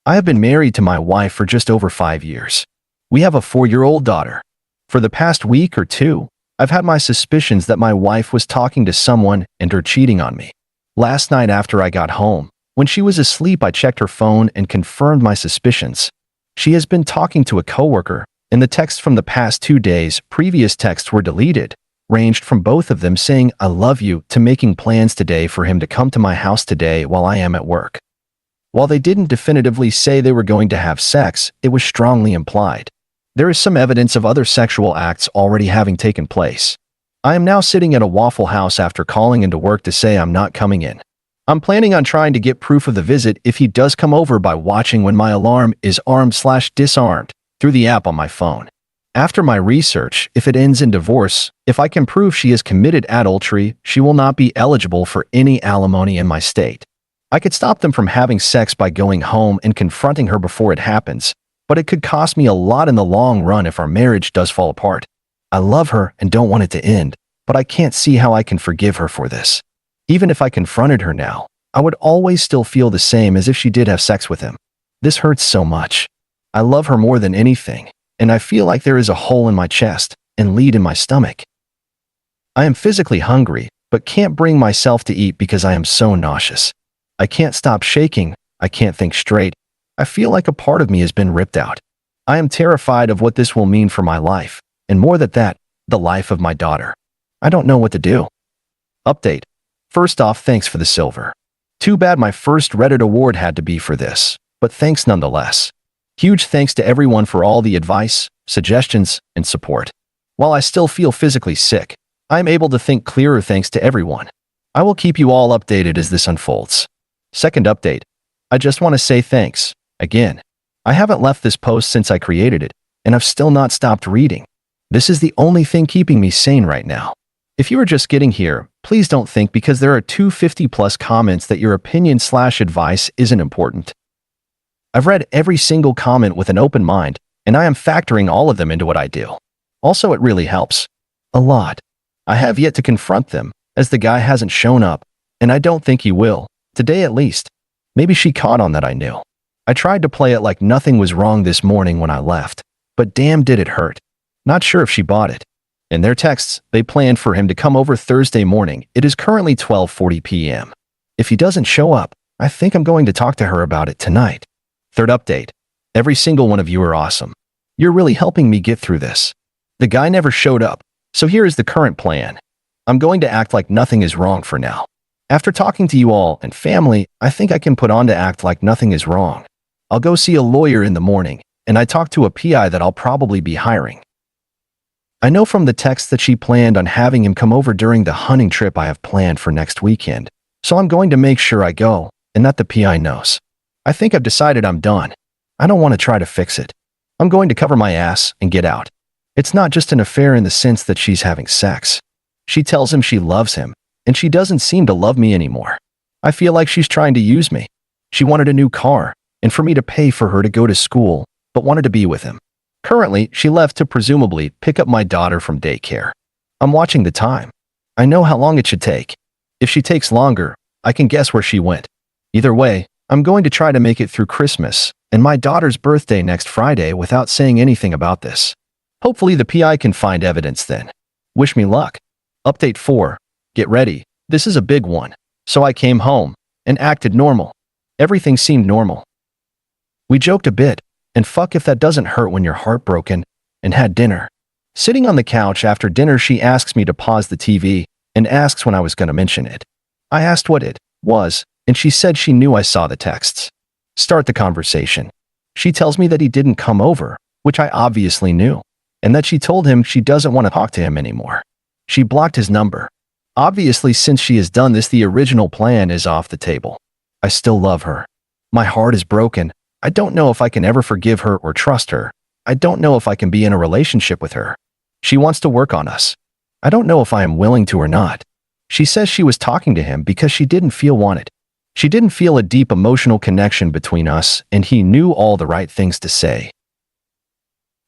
I have been married to my wife for just over 5 years. We have a 4-year-old daughter. For the past week or two, I've had my suspicions that my wife was talking to someone and her cheating on me. Last night after I got home, when she was asleep, I checked her phone and confirmed my suspicions. She has been talking to a coworker, and the texts from the past 2 days, previous texts were deleted, ranged from both of them saying "I love you" to making plans today for him to come to my house today while I am at work. While they didn't definitively say they were going to have sex, it was strongly implied. There is some evidence of other sexual acts already having taken place. I am now sitting at a Waffle House after calling into work to say I'm not coming in. I'm planning on trying to get proof of the visit if he does come over by watching when my alarm is armed/disarmed through the app on my phone. After my research, if it ends in divorce, if I can prove she has committed adultery, she will not be eligible for any alimony in my state. I could stop them from having sex by going home and confronting her before it happens, but it could cost me a lot in the long run if our marriage does fall apart. I love her and don't want it to end, but I can't see how I can forgive her for this. Even if I confronted her now, I would always still feel the same as if she did have sex with him. This hurts so much. I love her more than anything, and I feel like there is a hole in my chest and lead in my stomach. I am physically hungry, but can't bring myself to eat because I am so nauseous. I can't stop shaking. I can't think straight. I feel like a part of me has been ripped out. I am terrified of what this will mean for my life, and more than that, the life of my daughter. I don't know what to do. Update. First off, thanks for the silver. Too bad my first Reddit award had to be for this, but thanks nonetheless. Huge thanks to everyone for all the advice, suggestions, and support. While I still feel physically sick, I am able to think clearer thanks to everyone. I will keep you all updated as this unfolds. Second update. I just want to say thanks, again. I haven't left this post since I created it, and I've still not stopped reading. This is the only thing keeping me sane right now. If you are just getting here, please don't think because there are 250+ comments that your opinion/advice isn't important. I've read every single comment with an open mind, and I am factoring all of them into what I do. Also, it really helps. A lot. I have yet to confront them, as the guy hasn't shown up, and I don't think he will. Today at least. Maybe she caught on that I knew. I tried to play it like nothing was wrong this morning when I left, but damn did it hurt. Not sure if she bought it. In their texts, they planned for him to come over Thursday morning. It is currently 12:40 p.m. If he doesn't show up, I think I'm going to talk to her about it tonight. Third update. Every single one of you are awesome. You're really helping me get through this. The guy never showed up, so here is the current plan. I'm going to act like nothing is wrong for now. After talking to you all and family, I think I can put on to act like nothing is wrong. I'll go see a lawyer in the morning, and I talked to a PI that I'll probably be hiring. I know from the text that she planned on having him come over during the hunting trip I have planned for next weekend, so I'm going to make sure I go, and that the PI knows. I think I've decided I'm done. I don't want to try to fix it. I'm going to cover my ass and get out. It's not just an affair in the sense that she's having sex. She tells him she loves him, and she doesn't seem to love me anymore. I feel like she's trying to use me. She wanted a new car, and for me to pay for her to go to school, but wanted to be with him. Currently, she left to presumably pick up my daughter from daycare. I'm watching the time. I know how long it should take. If she takes longer, I can guess where she went. Either way, I'm going to try to make it through Christmas and my daughter's birthday next Friday without saying anything about this. Hopefully the PI can find evidence then. Wish me luck. Update 4. Get ready. This is a big one. So I came home and acted normal. Everything seemed normal. We joked a bit, and fuck if that doesn't hurt when you're heartbroken, and had dinner. Sitting on the couch after dinner, she asks me to pause the TV and asks when I was going to mention it. I asked what it was, and she said she knew I saw the texts. Start the conversation. She tells me that he didn't come over, which I obviously knew, and that she told him she doesn't want to talk to him anymore. She blocked his number. Obviously, since she has done this, the original plan is off the table. I still love her. My heart is broken. I don't know if I can ever forgive her or trust her. I don't know if I can be in a relationship with her. She wants to work on us. I don't know if I am willing to or not. She says she was talking to him because she didn't feel wanted. She didn't feel a deep emotional connection between us, and he knew all the right things to say.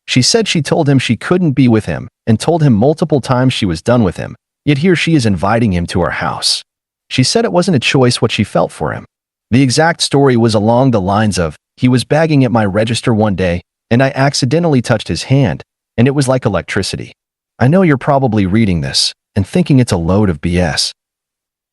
She said she told him she couldn't be with him and told him multiple times she was done with him, yet here she is inviting him to her house. She said it wasn't a choice what she felt for him. The exact story was along the lines of, He was bagging at my register one day, and I accidentally touched his hand, and it was like electricity. I know you're probably reading this and thinking it's a load of BS.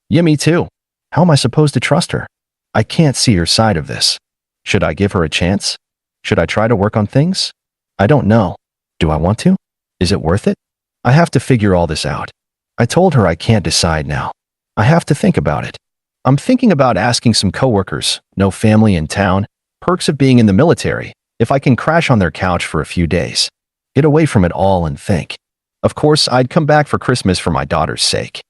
Yeah, me too. How am I supposed to trust her? I can't see her side of this. Should I give her a chance? Should I try to work on things? I don't know. Do I want to? Is it worth it? I have to figure all this out. I told her I can't decide now. I have to think about it. I'm thinking about asking some coworkers, no family in town, perks of being in the military, if I can crash on their couch for a few days. Get away from it all and think. Of course, I'd come back for Christmas for my daughter's sake.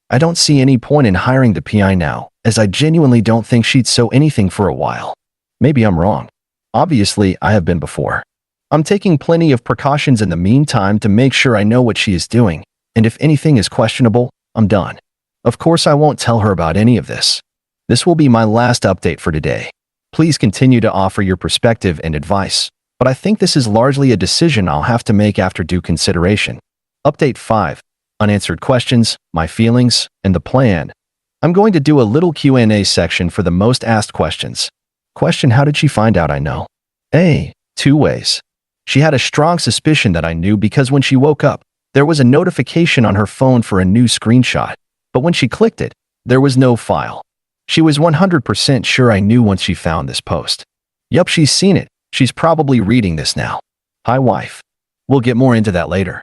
I don't see any point in hiring the PI now, as I genuinely don't think she'd sew anything for a while. Maybe I'm wrong. Obviously, I have been before. I'm taking plenty of precautions in the meantime to make sure I know what she is doing, and if anything is questionable, I'm done. Of course, I won't tell her about any of this. This will be my last update for today. Please continue to offer your perspective and advice, but I think this is largely a decision I'll have to make after due consideration. Update 5. Unanswered questions, my feelings, and the plan. I'm going to do a little Q&A section for the most asked questions. Question: how did she find out I know? A. 2 ways. She had a strong suspicion that I knew because when she woke up, there was a notification on her phone for a new screenshot, but when she clicked it, there was no file. She was 100% sure I knew once she found this post. Yup, she's seen it. She's probably reading this now. Hi, wife. We'll get more into that later.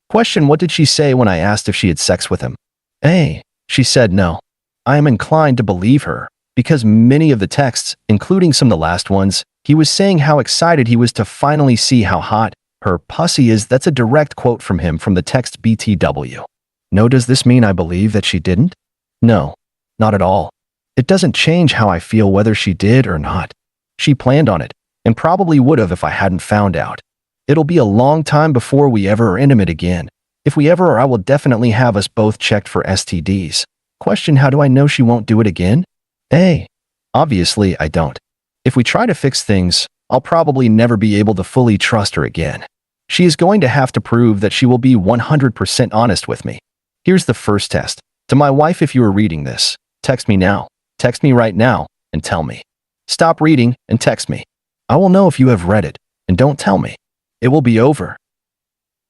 Question: what did she say when I asked if she had sex with him? A. She said no. I am inclined to believe her, because many of the texts, including some of the last ones, he was saying how excited he was to finally see how hot her pussy is. That's a direct quote from him from the text BTW. No, does this mean I believe that she didn't? No, not at all. It doesn't change how I feel whether she did or not. She planned on it, and probably would have if I hadn't found out. It'll be a long time before we ever are intimate again. If we ever are, I will definitely have us both checked for STDs. Question: how do I know she won't do it again? A. Obviously, I don't. If we try to fix things, I'll probably never be able to fully trust her again. She is going to have to prove that she will be 100% honest with me. Here's the first test. To my wife, if you are reading this, text me now. Text me right now and tell me. Stop reading and text me. I will know if you have read it, and don't tell me. It will be over.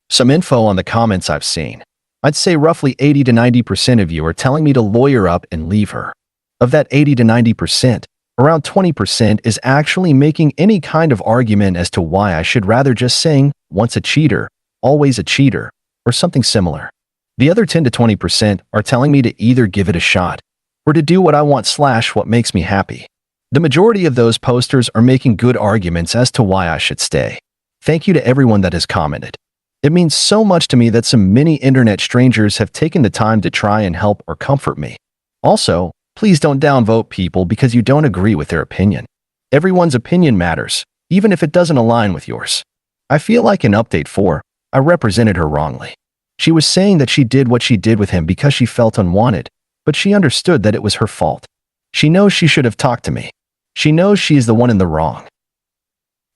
Some info on the comments I've seen. I'd say roughly 80 to 90% of you are telling me to lawyer up and leave her. Of that 80 to 90%, around 20% is actually making any kind of argument as to why I should rather just saying, once a cheater, always a cheater, or something similar. The other 10 to 20% are telling me to either give it a shot, or to do what I want / what makes me happy. The majority of those posters are making good arguments as to why I should stay. Thank you to everyone that has commented. It means so much to me that some many internet strangers have taken the time to try and help or comfort me. Also, please don't downvote people because you don't agree with their opinion. Everyone's opinion matters, even if it doesn't align with yours. I feel like in Update 4, I represented her wrongly. She was saying that she did what she did with him because she felt unwanted, but she understood that it was her fault. She knows she should have talked to me. She knows she is the one in the wrong.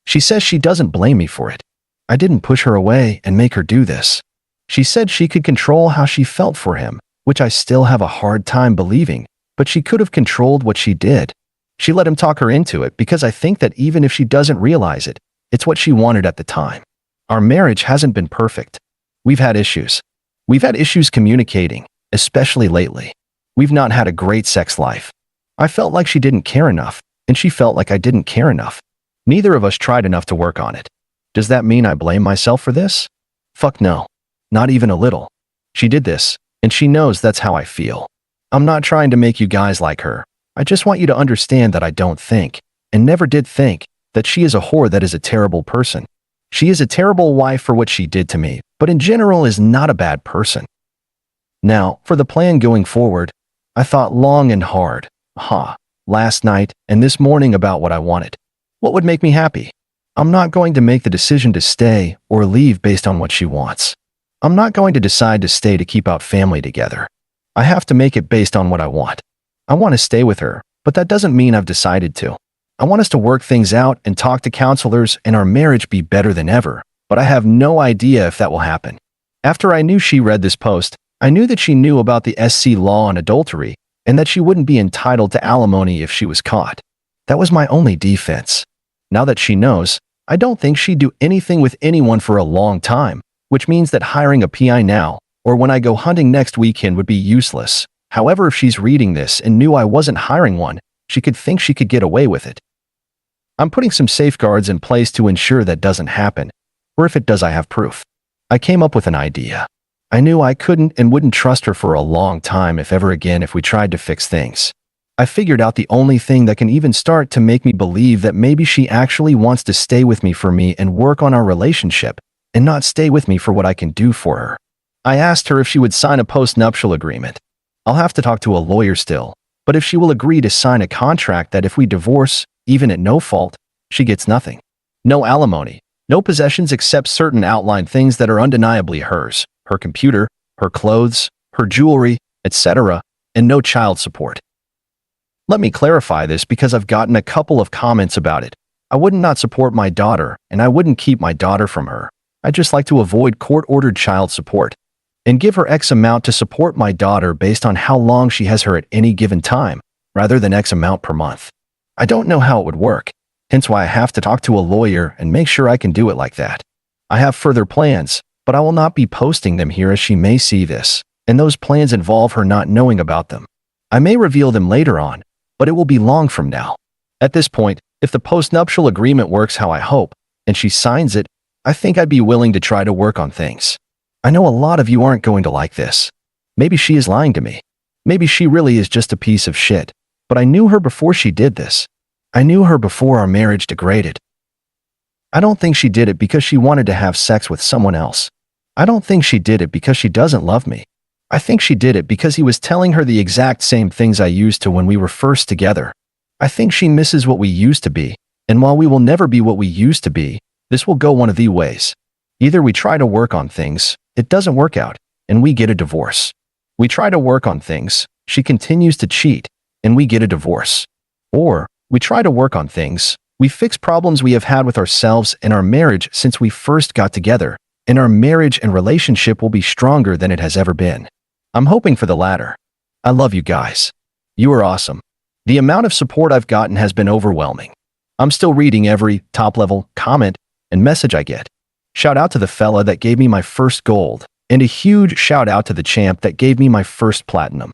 She says she doesn't blame me for it. I didn't push her away and make her do this. She said she could control how she felt for him, which I still have a hard time believing, but she could have controlled what she did. She let him talk her into it because I think that even if she doesn't realize it, it's what she wanted at the time. Our marriage hasn't been perfect. We've had issues. We've had issues communicating, especially lately. We've not had a great sex life. I felt like she didn't care enough, and she felt like I didn't care enough. Neither of us tried enough to work on it. Does that mean I blame myself for this? Fuck no. Not even a little. She did this, and she knows that's how I feel. I'm not trying to make you guys like her. I just want you to understand that I don't think, and never did think, that she is a whore that is a terrible person. She is a terrible wife for what she did to me, but in general is not a bad person. Now, for the plan going forward, I thought long and hard, last night and this morning about what I wanted. What would make me happy? I'm not going to make the decision to stay or leave based on what she wants. I'm not going to decide to stay to keep our family together. I have to make it based on what I want. I want to stay with her, but that doesn't mean I've decided to. I want us to work things out and talk to counselors and our marriage be better than ever, but I have no idea if that will happen. After I knew she read this post, I knew that she knew about the SC law on adultery and that she wouldn't be entitled to alimony if she was caught. That was my only defense. Now that she knows, I don't think she'd do anything with anyone for a long time, which means that hiring a PI now, or when I go hunting next weekend, would be useless. However, if she's reading this and knew I wasn't hiring one, she could think she could get away with it. I'm putting some safeguards in place to ensure that doesn't happen, or if it does, I have proof. I came up with an idea. I knew I couldn't and wouldn't trust her for a long time if ever again if we tried to fix things. I figured out the only thing that can even start to make me believe that maybe she actually wants to stay with me for me and work on our relationship, and not stay with me for what I can do for her. I asked her if she would sign a post-nuptial agreement. I'll have to talk to a lawyer still, but if she will agree to sign a contract that if we divorce, even at no fault, she gets nothing. No alimony, no possessions except certain outlined things that are undeniably hers, her computer, her clothes, her jewelry, etc., and no child support. Let me clarify this because I've gotten a couple of comments about it. I wouldn't not support my daughter, and I wouldn't keep my daughter from her. I'd just like to avoid court-ordered child support and give her X amount to support my daughter based on how long she has her at any given time, rather than X amount per month. I don't know how it would work, hence why I have to talk to a lawyer and make sure I can do it like that. I have further plans, but I will not be posting them here as she may see this, and those plans involve her not knowing about them. I may reveal them later on, but it will be long from now. At this point, if the postnuptial agreement works how I hope, and she signs it, I think I'd be willing to try to work on things. I know a lot of you aren't going to like this. Maybe she is lying to me. Maybe she really is just a piece of shit. But I knew her before she did this. I knew her before our marriage degraded. I don't think she did it because she wanted to have sex with someone else. I don't think she did it because she doesn't love me. I think she did it because he was telling her the exact same things I used to when we were first together. I think she misses what we used to be, and while we will never be what we used to be, this will go one of the ways. Either we try to work on things, it doesn't work out, and we get a divorce. We try to work on things, she continues to cheat, and we get a divorce. Or, we try to work on things, we fix problems we have had with ourselves and our marriage since we first got together, and our marriage and relationship will be stronger than it has ever been. I'm hoping for the latter. I love you guys. You are awesome. The amount of support I've gotten has been overwhelming. I'm still reading every top-level comment and message I get. Shout out to the fella that gave me my first gold, and a huge shout out to the champ that gave me my first platinum.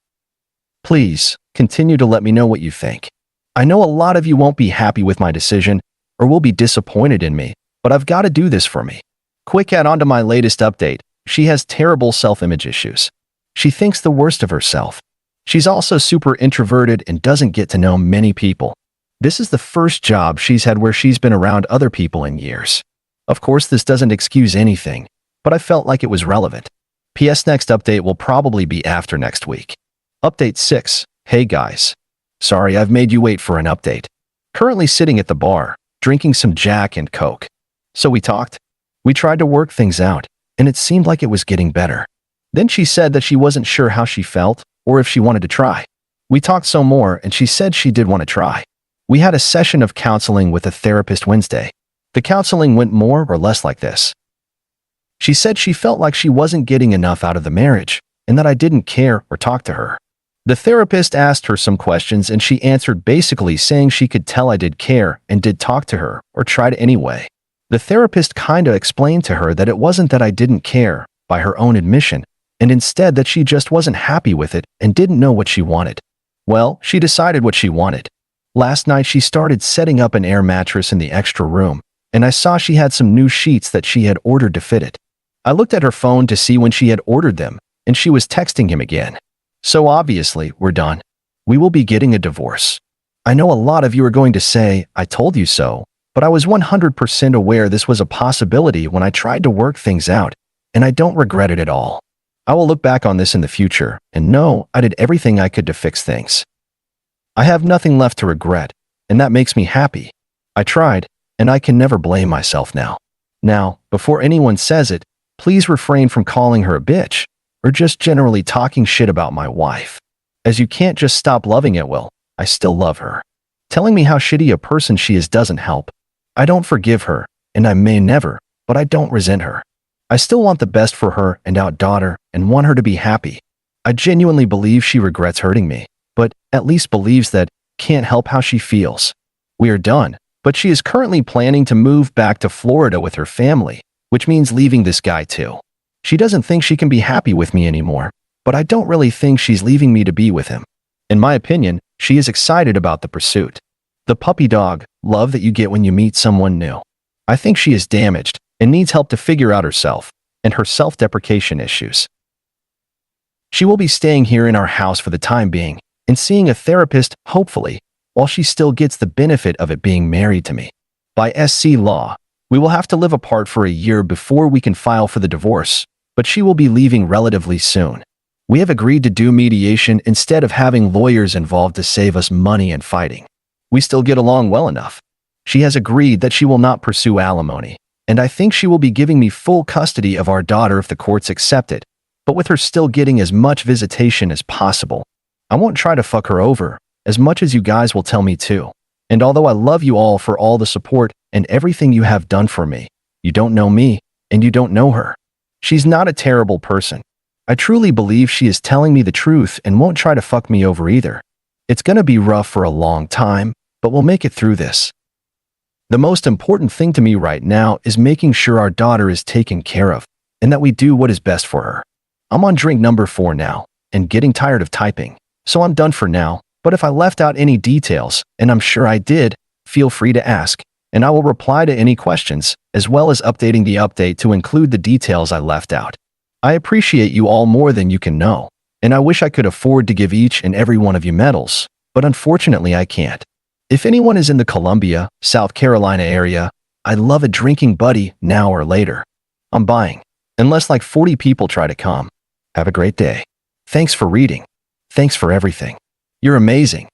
Please, continue to let me know what you think. I know a lot of you won't be happy with my decision, or will be disappointed in me, but I've got to do this for me. Quick add on to my latest update, she has terrible self-image issues. She thinks the worst of herself. She's also super introverted and doesn't get to know many people. This is the first job she's had where she's been around other people in years. Of course, this doesn't excuse anything, but I felt like it was relevant. PS next update will probably be after next week. Update 6. Hey guys. Sorry I've made you wait for an update. Currently sitting at the bar, drinking some Jack and Coke. So we talked. We tried to work things out, and it seemed like it was getting better. Then she said that she wasn't sure how she felt, or if she wanted to try. We talked some more, and she said she did want to try. We had a session of counseling with a therapist Wednesday. The counseling went more or less like this. She said she felt like she wasn't getting enough out of the marriage, and that I didn't care or talk to her. The therapist asked her some questions, and she answered basically saying she could tell I did care and did talk to her, or tried anyway. The therapist kinda explained to her that it wasn't that I didn't care, by her own admission, and instead that she just wasn't happy with it and didn't know what she wanted. Well, she decided what she wanted. Last night she started setting up an air mattress in the extra room, and I saw she had some new sheets that she had ordered to fit it. I looked at her phone to see when she had ordered them, and she was texting him again. So obviously, we're done. We will be getting a divorce. I know a lot of you are going to say, I told you so, but I was 100% aware this was a possibility when I tried to work things out, and I don't regret it at all. I will look back on this in the future and know I did everything I could to fix things. I have nothing left to regret, and that makes me happy. I tried, and I can never blame myself now. Now, before anyone says it, please refrain from calling her a bitch, or just generally talking shit about my wife. As you can't just stop loving it, well, I still love her. Telling me how shitty a person she is doesn't help. I don't forgive her, and I may never, but I don't resent her. I still want the best for her and our daughter and want her to be happy. I genuinely believe she regrets hurting me, but at least believes that can't help how she feels. We are done, but she is currently planning to move back to Florida with her family, which means leaving this guy too. She doesn't think she can be happy with me anymore, but I don't really think she's leaving me to be with him. In my opinion, she is excited about the pursuit. The puppy dog love that you get when you meet someone new. I think she is damaged and needs help to figure out herself and her self-deprecation issues. She will be staying here in our house for the time being and seeing a therapist, hopefully, while she still gets the benefit of it being married to me. By SC law, we will have to live apart for a year before we can file for the divorce, but she will be leaving relatively soon. We have agreed to do mediation instead of having lawyers involved to save us money and fighting. We still get along well enough. She has agreed that she will not pursue alimony, and I think she will be giving me full custody of our daughter if the courts accept it, but with her still getting as much visitation as possible. I won't try to fuck her over, as much as you guys will tell me to. And although I love you all for all the support and everything you have done for me, you don't know me, and you don't know her. She's not a terrible person. I truly believe she is telling me the truth and won't try to fuck me over either. It's gonna be rough for a long time, but we'll make it through this. The most important thing to me right now is making sure our daughter is taken care of, and that we do what is best for her. I'm on drink number 4 now, and getting tired of typing, so I'm done for now, but if I left out any details, and I'm sure I did, feel free to ask, and I will reply to any questions, as well as updating the update to include the details I left out. I appreciate you all more than you can know, and I wish I could afford to give each and every one of you medals, but unfortunately I can't. If anyone is in the Columbia, South Carolina area, I'd love a drinking buddy now or later. I'm buying, unless like 40 people try to come. Have a great day. Thanks for reading. Thanks for everything. You're amazing.